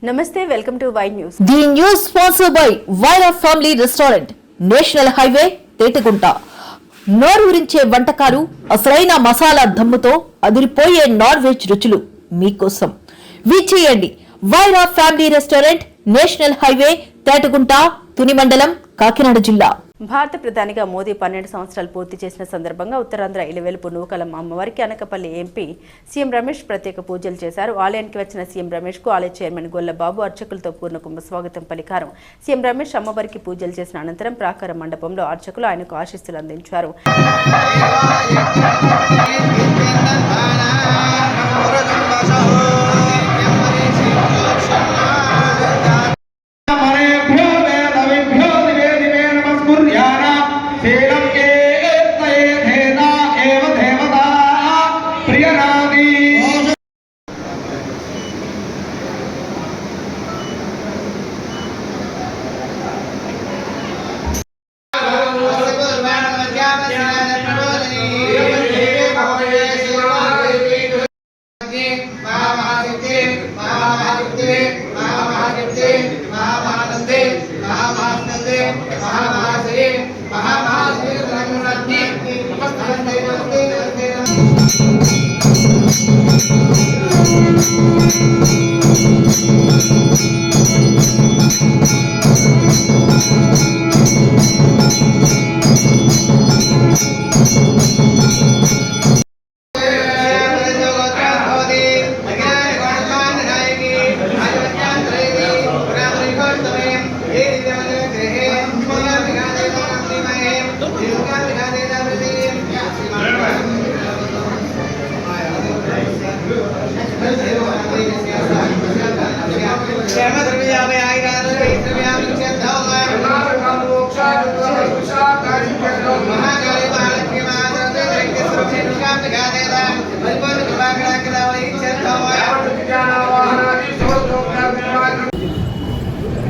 నమస్తే, welcome to Y news. The news sponsored by Vyra family restaurant, national highway, Tetagunta. నోరూరించే వంటకాలు, అసలైన మసాలా దమ్ముతో అదిరిపోయే నాన్ వెజ్ రుచులు మీకోసం. విచ్చేయండి Vyra family restaurant, national highway, Tetagunta, Tuni మండలం, కాకినాడ జిల్లా. భారత ప్రధానిగా మోదీ 12 సంవత్సరాలు పూర్తి చేసిన సందర్భంగా ఉత్తరాంధ్ర ఇలవేలుపు నూకలం అమ్మవారికి అనకపల్లి ఎంపీ సీఎం రమేష్ ప్రత్యేక పూజలు చేశారు. ఆలయానికి వచ్చిన సీఎం రమేష్ కు ఆలయ చైర్మన్ గొల్లబాబు అర్చకులతో పూర్ణకుంభ స్వాగతం పలికారు. సీఎం రమేష్ అమ్మవారికి పూజలు చేసిన అనంతరం ప్రాకార మండపంలో అర్చకులు ఆయనకు ఆశీస్సులు అందించారు.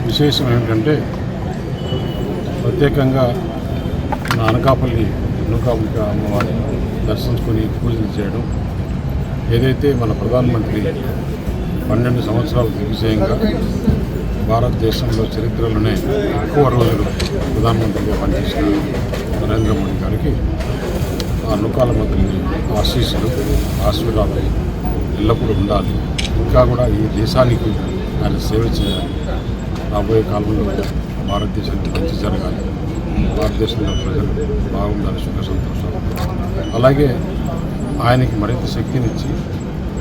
విశేషం ఏమిటంటే ప్రత్యేకంగా అనకాపల్లి నూకాంబిక అమ్మవారి దర్శించుకొని పూజలు చేయడం, ఏదైతే మన ప్రధానమంత్రి 12 సంవత్సరాల దిగ్విజయంగా భారతదేశంలో చరిత్రలోనే ఎక్కువ రోజులు ప్రధానమంత్రిగా పనిచేసిన నరేంద్ర మోడీ గారికి ఆ నూకాల మంత్రి ఆశీస్సులు, ఆశీర్వాదాలు ఎల్లప్పుడూ ఉండాలి. ఇంకా కూడా ఈ దేశానికి ఆయన సేవ చేయాలి. రాబోయే కాలంలో భారతదేశానికి మంచి జరగాలి, భారతదేశంలో ప్రజలు బాగుండాలి, సుఖ సంతోషాలు. అలాగే ఆయనకి మరింత శక్తినిచ్చి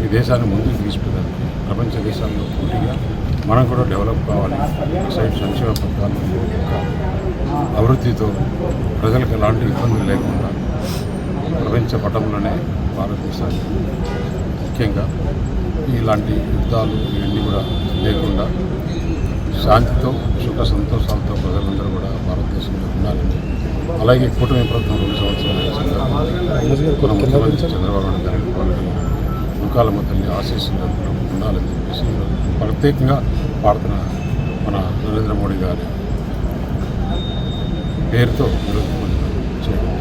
ఈ దేశాన్ని ముందుకు తీసుకెళ్ళాలి. ప్రపంచ దేశాల్లో పోటీగా మనం కూడా డెవలప్ కావాలి. సైడ్ సంక్షేమ పథకాలు అభివృద్ధితో ప్రజలకు ఎలాంటి ఇబ్బందులు లేకుండా ప్రపంచ పటంలోనే భారతదేశాన్ని ముఖ్యంగా ఇలాంటి యుద్ధాలు ఇవన్నీ కూడా లేకుండా శాంతితో సుఖ సంతోషాలతో ప్రజలందరూ కూడా భారతదేశంలో ఉండాలని, అలాగే కూటమి ప్రభుత్వం 2 సంవత్సరాల ముఖ్యమంత్రి చంద్రబాబు నాయుడు గారి పాల్గొని నూకాల తల్లి ఆశీస్సులు ఉండాలని చెప్పేసి ప్రత్యేకంగా ప్రార్థన మన నరేంద్ర మోడీ గారి పేరుతో చేయడం.